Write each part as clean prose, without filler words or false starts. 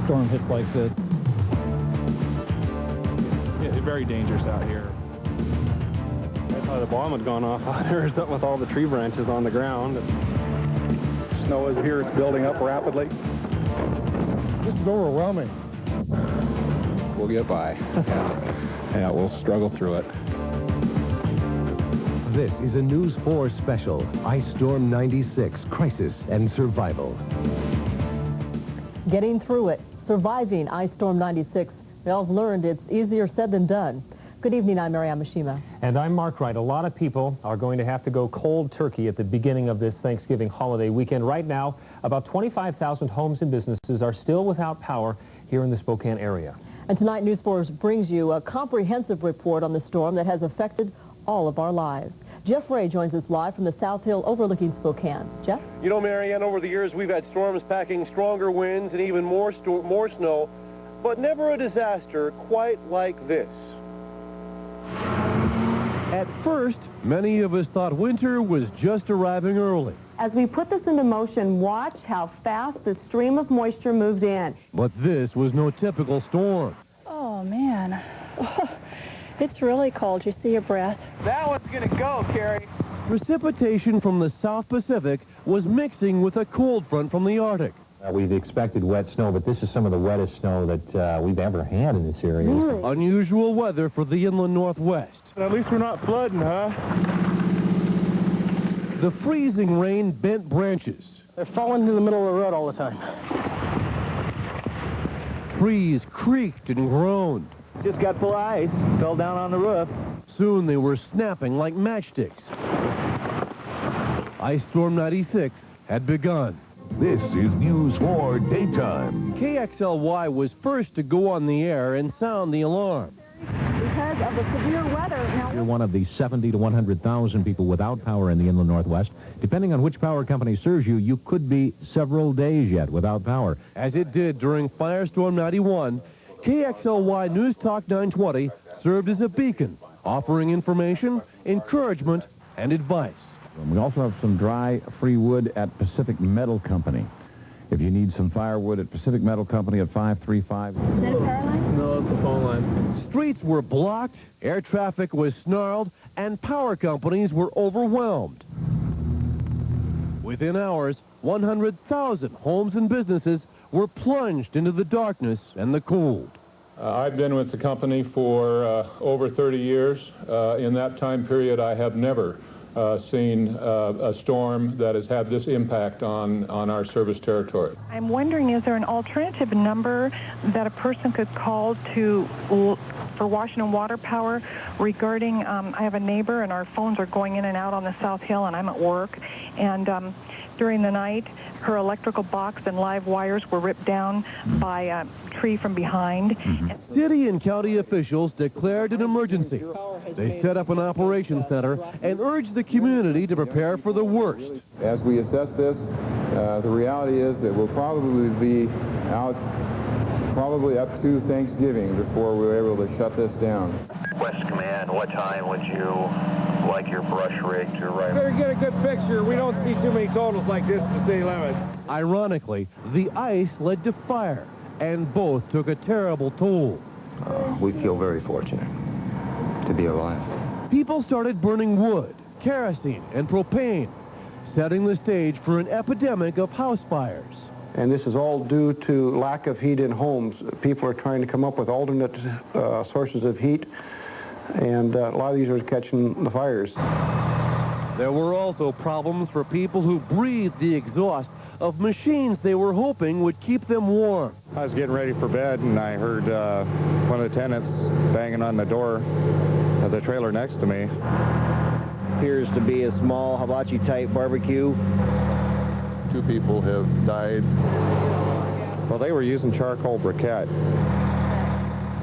storm hits like this. Yeah, it's very dangerous out here. I thought a bomb had gone off out there or something with all the tree branches on the ground. Snow is here. It's building up rapidly. This is overwhelming. We'll get by. Yeah, we'll struggle through it. This is a News 4 special, Ice Storm 96, Crisis and Survival. Getting through it, surviving Ice Storm 96. We all have learned it's easier said than done. Good evening, I'm Marianne Mishima. And I'm Mark Wright. A lot of people are going to have to go cold turkey at the beginning of this Thanksgiving holiday weekend. Right now, about 25,000 homes and businesses are still without power here in the Spokane area. And tonight, News 4 brings you a comprehensive report on the storm that has affected all of our lives. Jeff Ray joins us live from the South Hill overlooking Spokane. Jeff? You know, Marianne, over the years we've had storms packing stronger winds and even more snow, but never a disaster quite like this. At first, many of us thought winter was just arriving early. As we put this into motion, watch how fast the stream of moisture moved in. But this was no typical storm. Oh, man. It's really cold. You see your breath? That one's going to go, Carrie. Precipitation from the South Pacific was mixing with a cold front from the Arctic. We've expected wet snow, but this is some of the wettest snow that we've ever had in this area. Really? Unusual weather for the inland Northwest. At least we're not flooding, huh? The freezing rain bent branches. They're falling into the middle of the road all the time. Trees creaked and groaned. Just got full of ice, fell down on the roof. Soon they were snapping like matchsticks. Ice Storm 96 had begun. This is News 4 Daytime. KXLY was first to go on the air and sound the alarm. Because of the severe weather. You're one of the 70 to 100,000 people without power in the inland Northwest. Depending on which power company serves you, you could be several days yet without power. As it did during Firestorm 91, KXLY News Talk 920 served as a beacon, offering information, encouragement, and advice. We also have some dry, free wood at Pacific Metal Company. If you need some firewood at Pacific Metal Company at 535. Is that a power line? No, it's a phone line. Streets were blocked, air traffic was snarled, and power companies were overwhelmed. Within hours, 100,000 homes and businesses were plunged into the darkness and the cold. I've been with the company for over 30 years. In that time period, I have never seen a storm that has had this impact on our service territory. I'm wondering, is there an alternative number that a person could call to for Washington Water Power regarding, I have a neighbor and our phones are going in and out on the South Hill and I'm at work, and during the night her electrical box and live wires were ripped down by a tree from behind. City and county officials declared an emergency. They set up an operations center and urged the community to prepare for the worst. As we assess this, the reality is that we'll probably be out probably up to Thanksgiving before we're able to shut this down. West Command, what time would you like your brush rig to arrive? Better get a good picture. We don't see too many totals like this in the city limits. Ironically, the ice led to fire, and both took a terrible toll. We feel very fortunate to be alive. People started burning wood, kerosene, and propane, setting the stage for an epidemic of house fires. And this is all due to lack of heat in homes. People are trying to come up with alternate sources of heat, and a lot of these are catching the fires. There were also problems for people who breathed the exhaust of machines they were hoping would keep them warm. I was getting ready for bed, and I heard one of the tenants banging on the door of the trailer next to me. Appears to be a small hibachi-type barbecue. 2 people have died. Well, they were using charcoal briquette.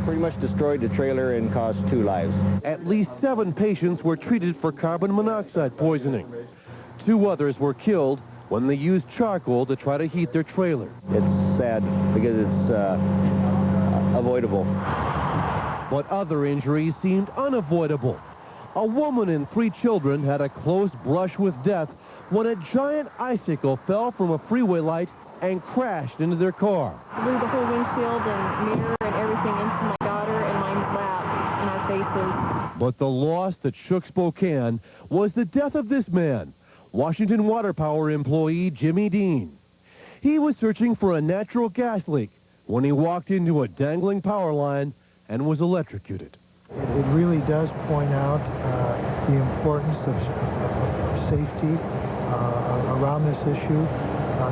Pretty much destroyed the trailer and caused 2 lives. At least 7 patients were treated for carbon monoxide poisoning. 2 others were killed when they used charcoal to try to heat their trailer. It's sad because it's avoidable. But other injuries seemed unavoidable. A woman and 3 children had a close brush with death when a giant icicle fell from a freeway light and crashed into their car. Blew the whole windshield and mirror and everything into my daughter and my lap and our faces. But the loss that shook Spokane was the death of this man, Washington Water Power employee Jimmy Dean. He was searching for a natural gas leak when he walked into a dangling power line and was electrocuted. It really does point out the importance of safety around this issue,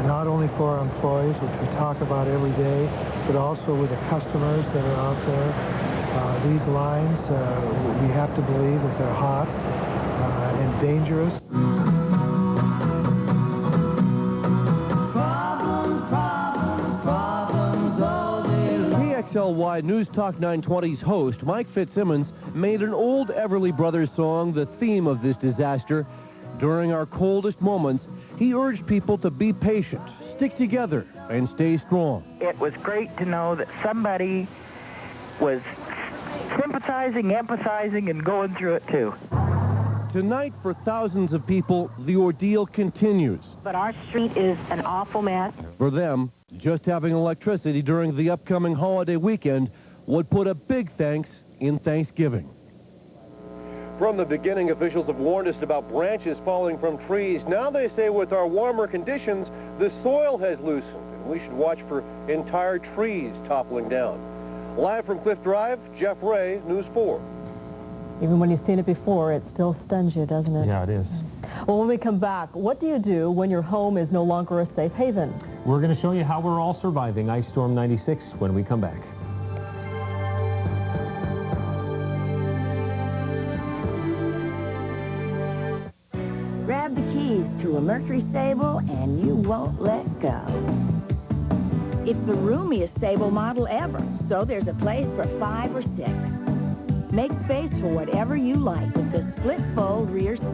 not only for our employees, which we talk about every day, but also with the customers that are out there. These lines, we have to believe that they're hot and dangerous. KXLY News Talk 920's host, Mike Fitzsimmons, made an old Everly Brothers song the theme of this disaster. During our coldest moments, he urged people to be patient, stick together, and stay strong. It was great to know that somebody was sympathizing, empathizing, and going through it too. Tonight, for thousands of people, the ordeal continues. But our street is an awful mess. For them, just having electricity during the upcoming holiday weekend would put a big thanks in Thanksgiving. From the beginning, officials have warned us about branches falling from trees. Now they say with our warmer conditions, the soil has loosened, and we should watch for entire trees toppling down. Live from Cliff Drive, Jeff Ray, News 4. Even when you've seen it before, it still stuns you, doesn't it? Yeah, it is. Well, when we come back, what do you do when your home is no longer a safe haven? We're going to show you how we're all surviving Ice Storm 96 when we come back. Grab the keys to a Mercury stable and you won't let go. It's the roomiest stable model ever, so there's a place for 5 or 6. Make space for whatever you like with the split-fold rear seat.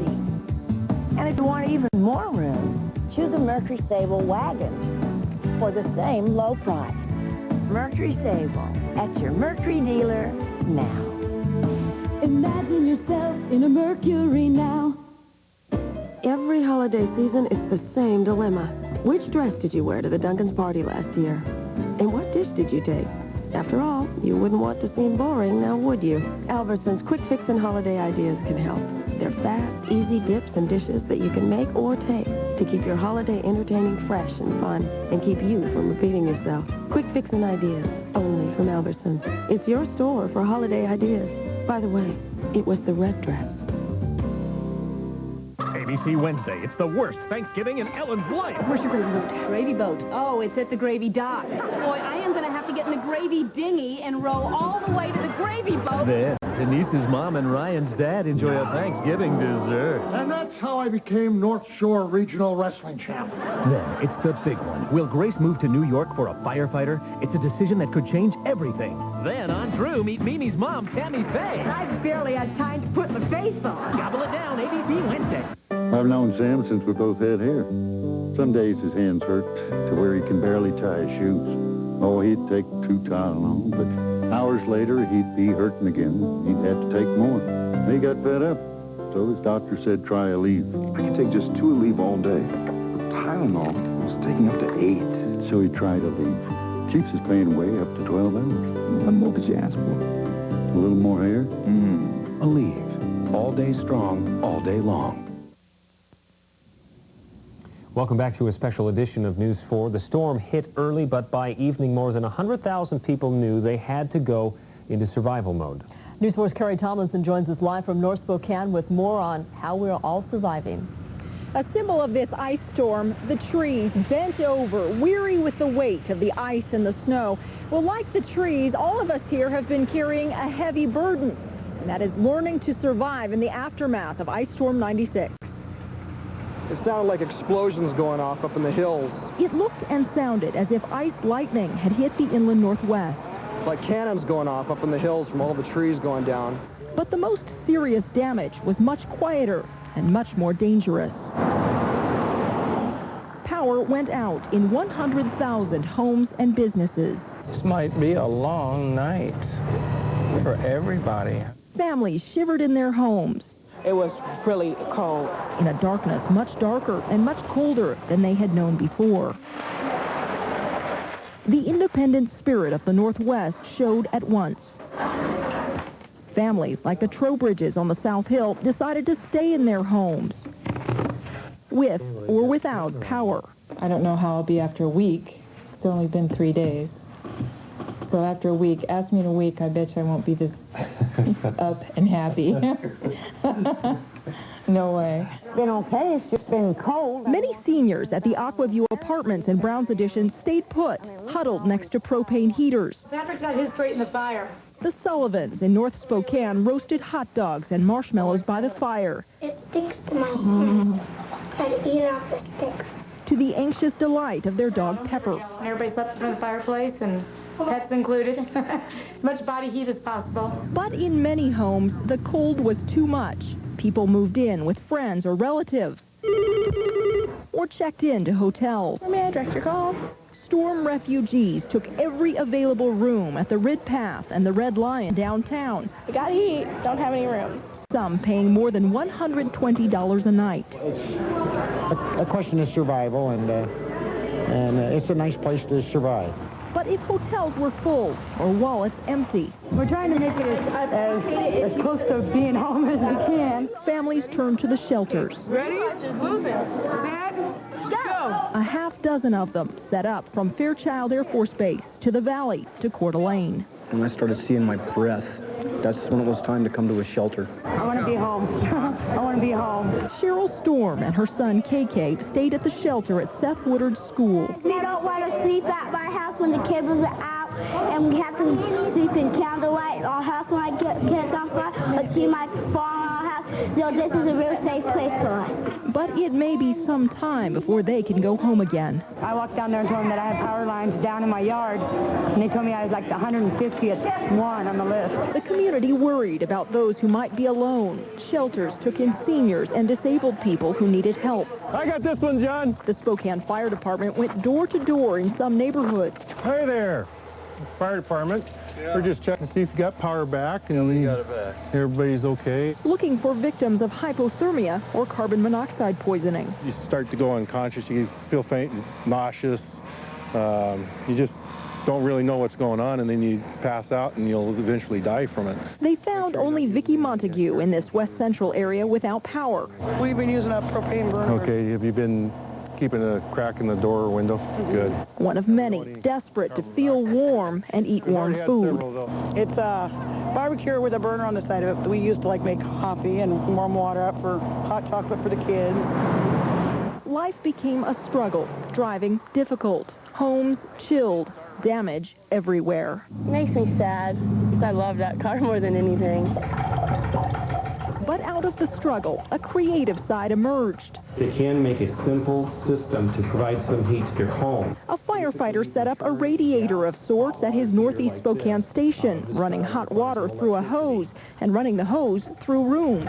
And if you want even more room, choose a Mercury Stable wagon for the same low price. Mercury Stable at your Mercury dealer now. Imagine yourself in a Mercury now. Every holiday season, it's the same dilemma. Which dress did you wear to the Duncan's party last year? And what dish did you take? After all, you wouldn't want to seem boring, now would you? Albertson's Quick Fix and Holiday Ideas can help. They're fast, easy dips and dishes that you can make or take to keep your holiday entertaining fresh and fun and keep you from repeating yourself. Quick Fix and Ideas, only from Albertsons. It's your store for holiday ideas. By the way, it was the red dress. ABC Wednesday. It's the worst Thanksgiving in Ellen's life. Where's your gravy boat? Gravy boat. Oh, it's at the gravy dock. Boy, I am going to have to get in the gravy dinghy and row all the way to the gravy boat. There, Denise's mom and Ryan's dad enjoy a Thanksgiving dessert. And that's how I became North Shore Regional Wrestling Champion. Then, it's the big one. Will Grace move to New York for a firefighter? It's a decision that could change everything. Then on through, meet Mimi's mom, Tammy Faye. I've barely had time to put my face on. Gobble it down, ABC Wednesday. I've known Sam since we both had hair. Some days his hands hurt to where he can barely tie his shoes. Oh, he'd take 2 Tylenol, but hours later he'd be hurting again. He'd have to take more. He got fed up, so his doctor said try a leave. I could take just 2 Aleve all day. But Tylenol was taking up to 8. So he tried a leave. Keeps his pain away up to 12 hours. What more could you ask for? A little more hair? Aleve. All day strong, all day long. Welcome back to a special edition of News 4. The storm hit early, but by evening, more than 100,000 people knew they had to go into survival mode. News 4's Carrie Tomlinson joins us live from North Spokane with more on how we're all surviving. A symbol of this ice storm, the trees bent over, weary with the weight of the ice and the snow. Well, like the trees, all of us here have been carrying a heavy burden, and that is learning to survive in the aftermath of Ice Storm 96. It sounded like explosions going off up in the hills. It looked and sounded as if ice lightning had hit the inland northwest. Like cannons going off up in the hills from all the trees going down. But the most serious damage was much quieter and much more dangerous. Power went out in 100,000 homes and businesses. This might be a long night for everybody. Families shivered in their homes. It was really cold. In a darkness much darker and much colder than they had known before. The independent spirit of the Northwest showed at once. Families like the Trowbridges on the South Hill decided to stay in their homes, with or without power. I don't know how I'll be after a week. It's only been 3 days. So after a week, ask me in a week, I bet you I won't be this up and happy. No way. It's been okay, it's just been cold. Many seniors at the Aquaview Apartments in Browns Addition stayed put, huddled next to propane heaters. Patrick's got his straight in the fire. The Sullivans in North Spokane roasted hot dogs and marshmallows by the fire. It sticks to my hands. Try to eat off the stick. To the anxious delight of their dog Pepper. And everybody slept in front of the fireplace, and pets included. Much body heat as possible. But in many homes, the cold was too much. People moved in with friends or relatives, or checked into hotels. May I direct your call? Storm refugees took every available room at the Rid Path and the Red Lion downtown. We got heat, don't have any room. Some paying more than $120 a night. It's a question of survival, and it's a nice place to survive. But if hotels were full or wallets empty, We're trying to make it as close to being home as we can. families turned to the shelters. Ready? Move it. Set. Go. A half dozen of them set up from Fairchild Air Force Base to the Valley to Coeur d'Alene. When I started seeing my breath, that's when it was time to come to a shelter. I want to be home. I want to be home. Cheryl Storm and her son KK stayed at the shelter at Seth Woodard School. They don't want to sleep at my house when the kids are out, and we have to sleep in candlelight in our house when I get kids off light. A tree might fall on our house. So this is a real safe place for us. But it may be some time before they can go home again. I walked down there and told them that I had power lines down in my yard, and they told me I was like the 150th one on the list. The community worried about those who might be alone. Shelters took in seniors and disabled people who needed help. I got this one, John. The Spokane Fire Department went door to door in some neighborhoods. Hey there. Fire department. We're just checking to see if you got power back. And Got it back. everybody's okay. Looking for victims of hypothermia or carbon monoxide poisoning. You start to go unconscious. You feel faint and nauseous. You just don't really know what's going on, and then you pass out and you'll eventually die from it. They found only Vicki Montague in this west central area without power. We've been using a propane burner. Okay, have you been keeping a crack in the door or window? Good. One of many desperate to feel warm and eat warm food. It's a barbecue with a burner on the side of it that we used to like make coffee and warm water up for hot chocolate for the kids. Life became a struggle, driving difficult, homes chilled, damage everywhere. Makes me sad. I love that car more than anything. But out of the struggle, a creative side emerged. They can make a simple system to provide some heat to your home. A firefighter set up a radiator of sorts at his northeast Spokane station, running hot water through a hose and running the hose through rooms.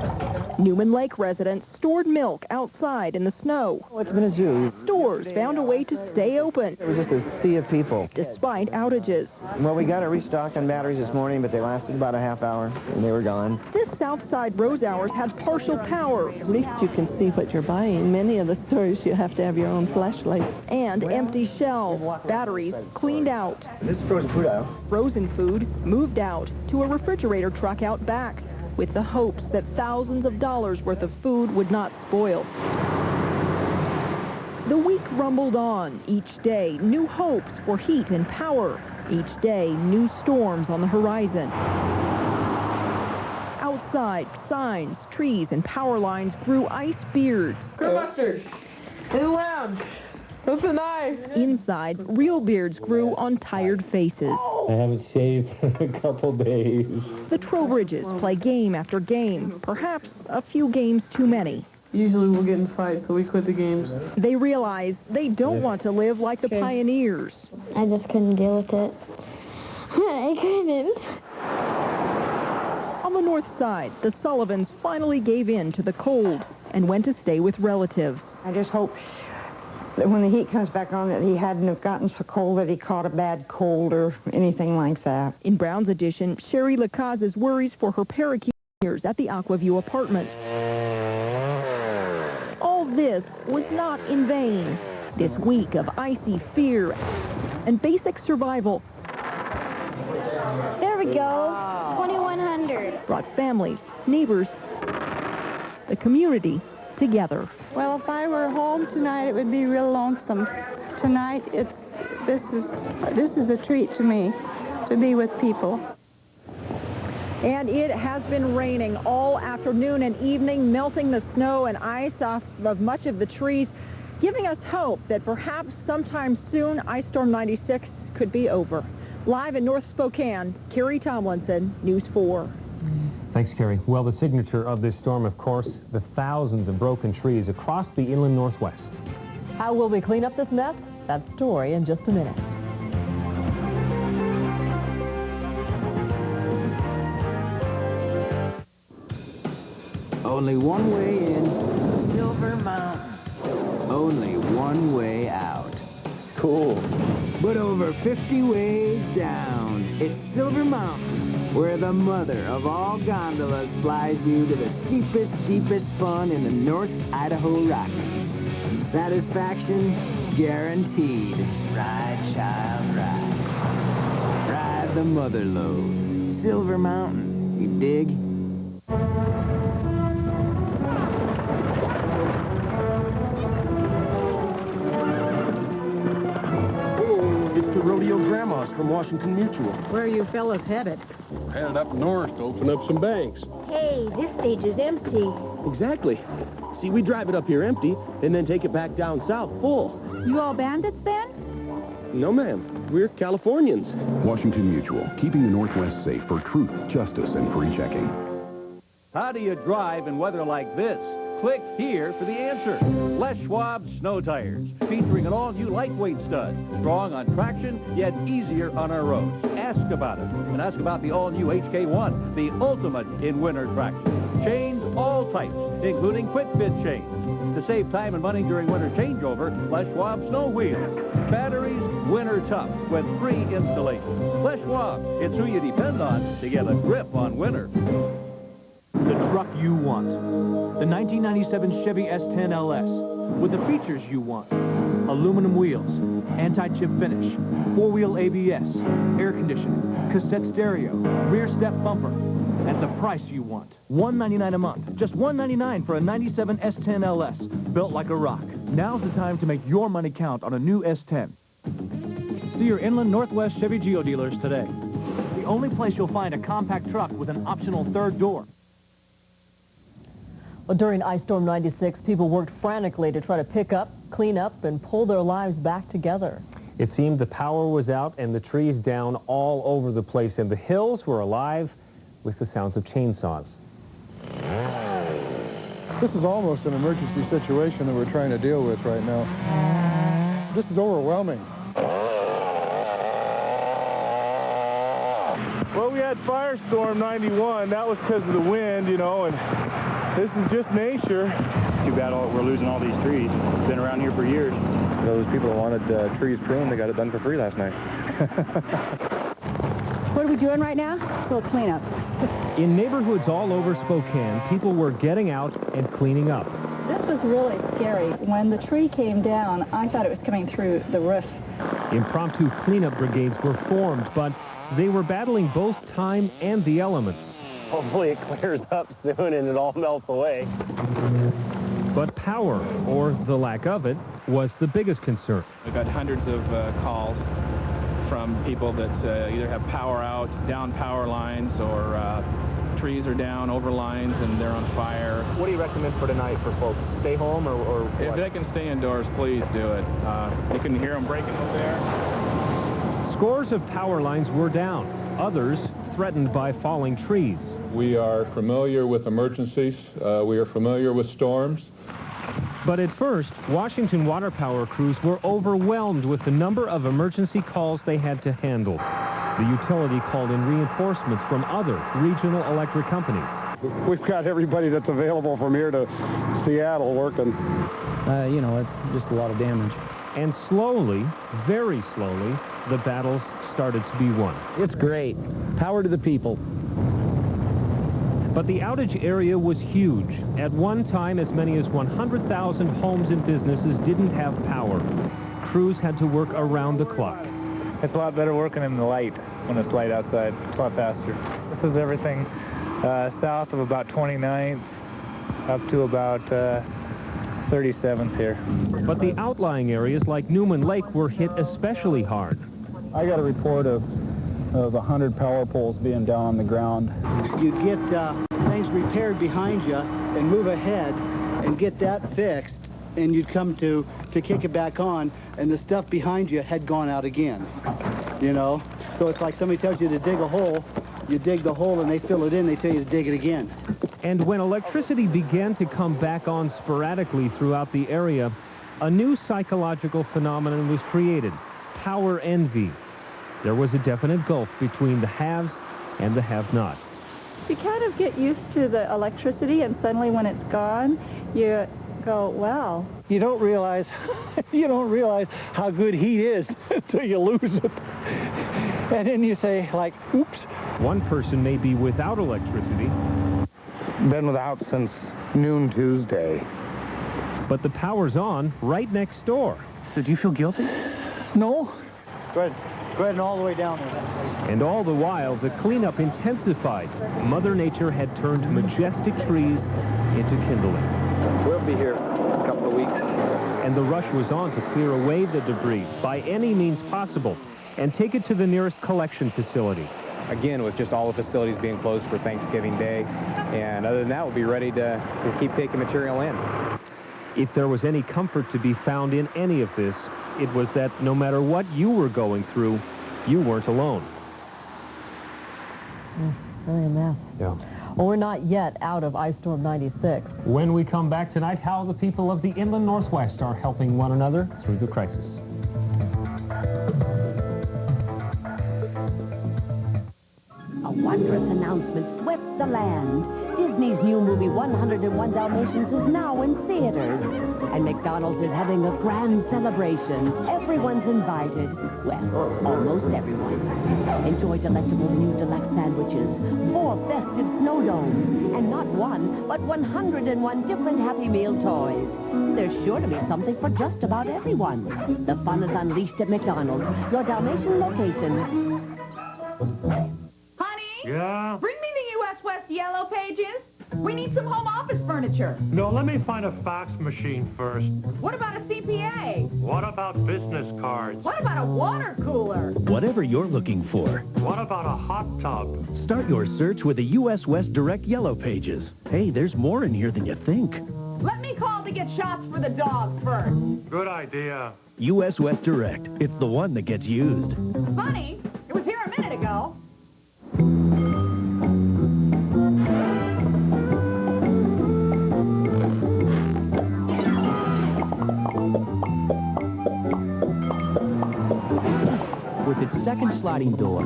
Newman Lake residents stored milk outside in the snow. It's been a zoo. Stores found a way to stay open, It was just a sea of people. despite outages. Well, we got a restock on batteries this morning, but they lasted about a half hour, and they were gone. This Southside Rose Hours had partial power. At least you can see what you're buying. Many of the stores you have to have your own flashlight. And empty shelves, batteries cleaned out. This is frozen food aisle. Frozen food moved out to a refrigerator truck out back, with the hopes that thousands of dollars worth of food would not spoil. The week rumbled on. Each day, new hopes for heat and power. Each day, new storms on the horizon. Outside, signs, trees, and power lines grew ice beards. Mustard. In the lounge. With the knife. Inside, real beards grew on tired faces. I haven't shaved for a couple days. The Trowbridges play game after game, perhaps a few games too many. Usually we'll get in fights, so we quit the games. They realize they don't want to live like the pioneers. I just couldn't deal with it. I couldn't. On the north side, the Sullivans finally gave in to the cold and went to stay with relatives. I just hope that when the heat comes back on that he hadn't have gotten so cold that he caught a bad cold or anything like that. In Brown's Addition, Sherry Lacaz's worries for her parakeeters at the Aquaview apartment. All this was not in vain. This week of icy fear and basic survival. There we go. 2,100. Brought families, neighbors, the community together. Well, if I were home tonight, it would be real lonesome. Tonight, this is a treat to me, to be with people. And it has been raining all afternoon and evening, melting the snow and ice off of much of the trees, giving us hope that perhaps sometime soon Ice Storm 96 could be over. Live in North Spokane, Carrie Tomlinson, News 4. Thanks, Carrie. Well, the signature of this storm, of course, the thousands of broken trees across the inland Northwest. How will we clean up this mess? That story in just a minute. Only one way in, Silver Mountain. Only one way out. Cool. But over 50 ways down, it's Silver Mountain, where the mother of all gondolas flies you to the steepest, deepest fun in the North Idaho Rockies. Satisfaction guaranteed. Ride, child, ride. Ride the mother load. Silver Mountain, you dig? Rodeo Grandmas from Washington Mutual. Where are you fellas headed? We're headed up north to open up some banks. Hey, this stage is empty. Exactly. See, we drive it up here empty and then take it back down south full. You all bandits then? No, ma'am. We're Californians. Washington Mutual, keeping the Northwest safe for truth, justice, and free checking. How do you drive in weather like this? Click here for the answer. Les Schwab Snow Tires, featuring an all-new lightweight stud, strong on traction, yet easier on our roads. Ask about it, and ask about the all-new HK1, the ultimate in winter traction. Chains all types, including quick-fit chains. To save time and money during winter changeover, Les Schwab Snow Wheels. Batteries, winter tough, with free installation. Les Schwab, it's who you depend on to get a grip on winter. The truck you want. The 1997 Chevy S10 LS. With the features you want. Aluminum wheels, anti-chip finish, four-wheel ABS, air conditioning, cassette stereo, rear step bumper. At the price you want. $199 a month. Just $199 for a 97 S10 LS. Built like a rock. Now's the time to make your money count on a new S10. See your Inland Northwest Chevy Geo dealers today. The only place you'll find a compact truck with an optional third door. Well, during Ice Storm 96, people worked frantically to try to pick up, clean up, and pull their lives back together. It seemed the power was out and the trees down all over the place, and the hills were alive with the sounds of chainsaws. This is almost an emergency situation that we're trying to deal with right now. This is overwhelming. Well, we had Firestorm 91. That was because of the wind, you know, and this is just nature. Too bad we're losing all these trees. Been around here for years. Those people that wanted trees pruned, they got it done for free last night. What are we doing right now? A little cleanup. In neighborhoods all over Spokane, people were getting out and cleaning up. This was really scary. When the tree came down, I thought it was coming through the roof. Impromptu cleanup brigades were formed, but they were battling both time and the elements. Hopefully it clears up soon and it all melts away. But power, or the lack of it, was the biggest concern. We've got hundreds of calls from people that either have power out, down power lines, or trees are down over lines and they're on fire. What do you recommend for tonight for folks? Stay home or If what? they can stay indoors, please do it. You can hear them breaking over there. Scores of power lines were down, others threatened by falling trees. We are familiar with emergencies. We are familiar with storms. But at first, Washington water power crews were overwhelmed with the number of emergency calls they had to handle. The utility called in reinforcements from other regional electric companies. We've got everybody that's available from here to Seattle working. You know, it's just a lot of damage. And slowly, very slowly, the battles started to be won. It's great. Power to the people. But the outage area was huge. At one time, as many as 100,000 homes and businesses didn't have power. Crews had to work around the clock. It's a lot better working in the light when it's light outside. It's a lot faster. This is everything south of about 29th up to about 37th here. But the outlying areas like Newman Lake were hit especially hard. I got a report of 100 power poles being down on the ground. You'd get things repaired behind you and move ahead and get that fixed, and you'd come to kick it back on, and the stuff behind you had gone out again, you know? So it's like somebody tells you to dig a hole, you dig the hole and they fill it in, they tell you to dig it again. And when electricity began to come back on sporadically throughout the area, a new psychological phenomenon was created, power envy. There was a definite gulf between the haves and the have-nots. You kind of get used to the electricity, and suddenly when it's gone, you go, wow. You don't realize how good heat is until you lose it. And then you say, like, oops. One person may be without electricity. Been without since noon Tuesday. But the power's on right next door. So do you feel guilty? No. Go ahead and all the way down there. And all the while, the cleanup intensified. Mother Nature had turned majestic trees into kindling. We'll be here a couple of weeks. And the rush was on to clear away the debris by any means possible and take it to the nearest collection facility. Again, with just all the facilities being closed for Thanksgiving Day. And other than that, we'll be ready to keep taking material in. If there was any comfort to be found in any of this, it was that no matter what you were going through, you weren't alone. Really a mess. Yeah. Well, we're not yet out of Ice Storm 96. When we come back tonight, how the people of the inland Northwest are helping one another through the crisis. A wondrous announcement swept the land. Disney's new movie 101 Dalmatians is now in theaters. And McDonald's is having a grand celebration. Everyone's invited. Well, almost everyone. Enjoy delectable new deluxe sandwiches, 4 festive snow domes, and not one, but 101 different Happy Meal toys. There's sure to be something for just about everyone. The fun is unleashed at McDonald's, your Dalmatian location. Yeah? Bring me the U.S. West Yellow Pages. We need some home office furniture. No, let me find a fax machine first. What about a CPA? What about business cards? What about a water cooler? Whatever you're looking for. What about a hot tub? Start your search with the U.S. West Direct Yellow Pages. Hey, there's more in here than you think. Let me call to get shots for the dog first. Good idea. U.S. West Direct. It's the one that gets used. Funny, it was here a minute ago. With its second sliding door,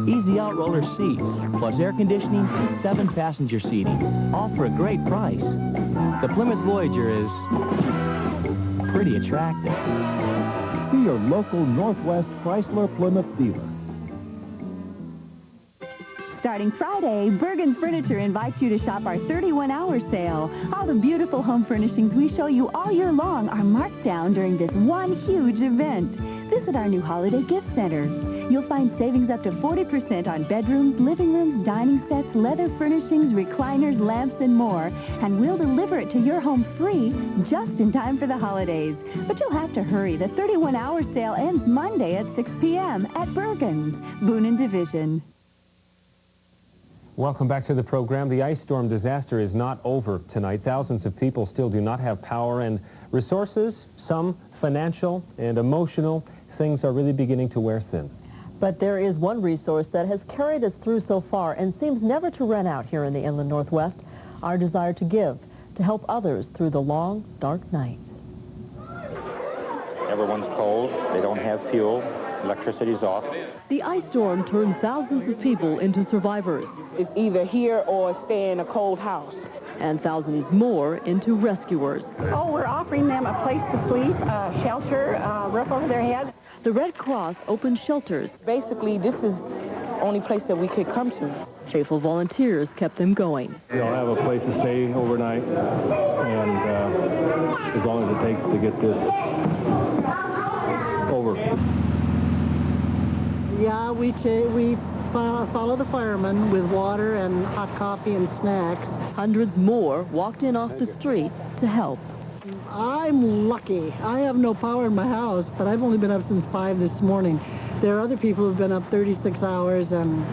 easy out roller seats, plus air conditioning, 7 passenger seating, all for a great price. The Plymouth Voyager is pretty attractive. See your local Northwest Chrysler Plymouth dealer. Starting Friday, Bergen's Furniture invites you to shop our 31-hour sale. All the beautiful home furnishings we show you all year long are marked down during this one huge event. Visit our new holiday gift center. You'll find savings up to 40% on bedrooms, living rooms, dining sets, leather furnishings, recliners, lamps, and more. And we'll deliver it to your home free just in time for the holidays. But you'll have to hurry. The 31-hour sale ends Monday at 6 p.m. at Bergen's, Boone and Division. Welcome back to the program. The ice storm disaster is not over tonight. Thousands of people still do not have power, and resources, some financial and emotional, things are really beginning to wear thin. But there is one resource that has carried us through so far and seems never to run out here in the inland Northwest: our desire to give, to help others through the long, dark night. Everyone's cold, they don't have fuel, electricity's off. The ice storm turned thousands of people into survivors. It's either here or stay in a cold house. And thousands more into rescuers. Oh, we're offering them a place to sleep, shelter, roof over their head. The Red Cross opened shelters. Basically, this is the only place that we could come to. Faithful volunteers kept them going. They'll have a place to stay overnight, and as long as it takes to get this over. Yeah, we follow the firemen with water and hot coffee and snacks. Hundreds more walked in off the street to help. I'm lucky. I have no power in my house, but I've only been up since 5 this morning. There are other people who've been up 36 hours, and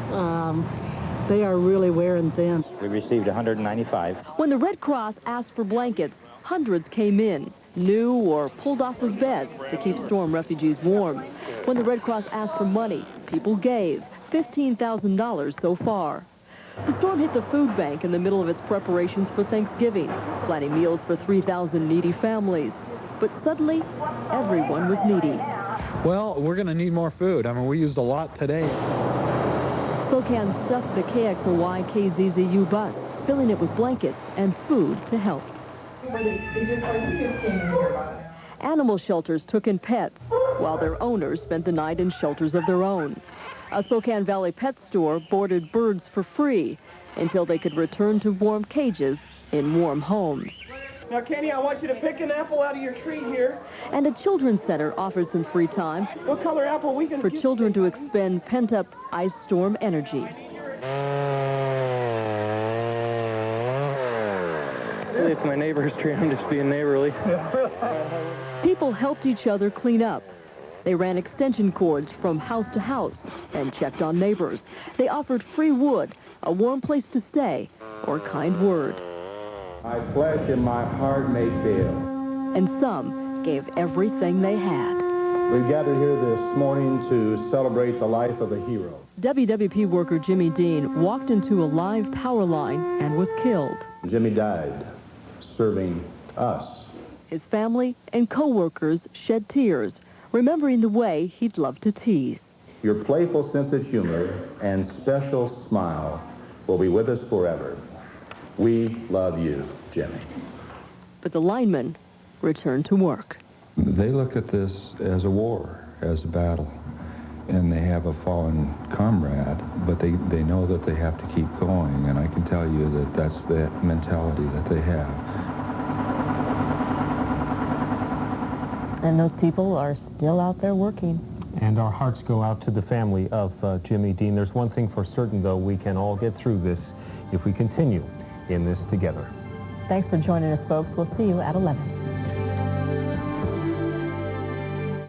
they are really wearing thin. We received 195. When the Red Cross asked for blankets, hundreds came in, new or pulled off of beds to keep storm refugees warm. When the Red Cross asked for money, people gave, $15,000 so far. The storm hit the food bank in the middle of its preparations for Thanksgiving, planning meals for 3,000 needy families. But suddenly, everyone was needy. Well, we're going to need more food. I mean, we used a lot today. Spokane stuffed the KXLY KZZU bus, filling it with blankets and food to help. Animal shelters took in pets, while their owners spent the night in shelters of their own. A Spokane Valley pet store boarded birds for free until they could return to warm cages in warm homes. Now, Kenny, I want you to pick an apple out of your tree here. And a children's center offered some free time What color apple we can for children to expend pent-up ice storm energy. It's my neighbor's tree. I'm just being neighborly. People helped each other clean up. They ran extension cords from house to house and checked on neighbors. They offered free wood, a warm place to stay, or a kind word. My flesh and my heart may fail. And some gave everything they had. We've gathered here this morning to celebrate the life of a hero. WWP worker Jimmy Dean walked into a live power line and was killed. Jimmy died serving us. His family and co-workers shed tears, remembering the way he'd loved to tease. Your playful sense of humor and special smile will be with us forever. We love you, Jimmy. But the linemen returned to work. They look at this as a war, as a battle, and they have a fallen comrade, but they know that they have to keep going, and I can tell you that that's the mentality that they have. And those people are still out there working. And our hearts go out to the family of Jimmy Dean. There's one thing for certain, though, we can all get through this if we continue in this together. Thanks for joining us, folks. We'll see you at 11.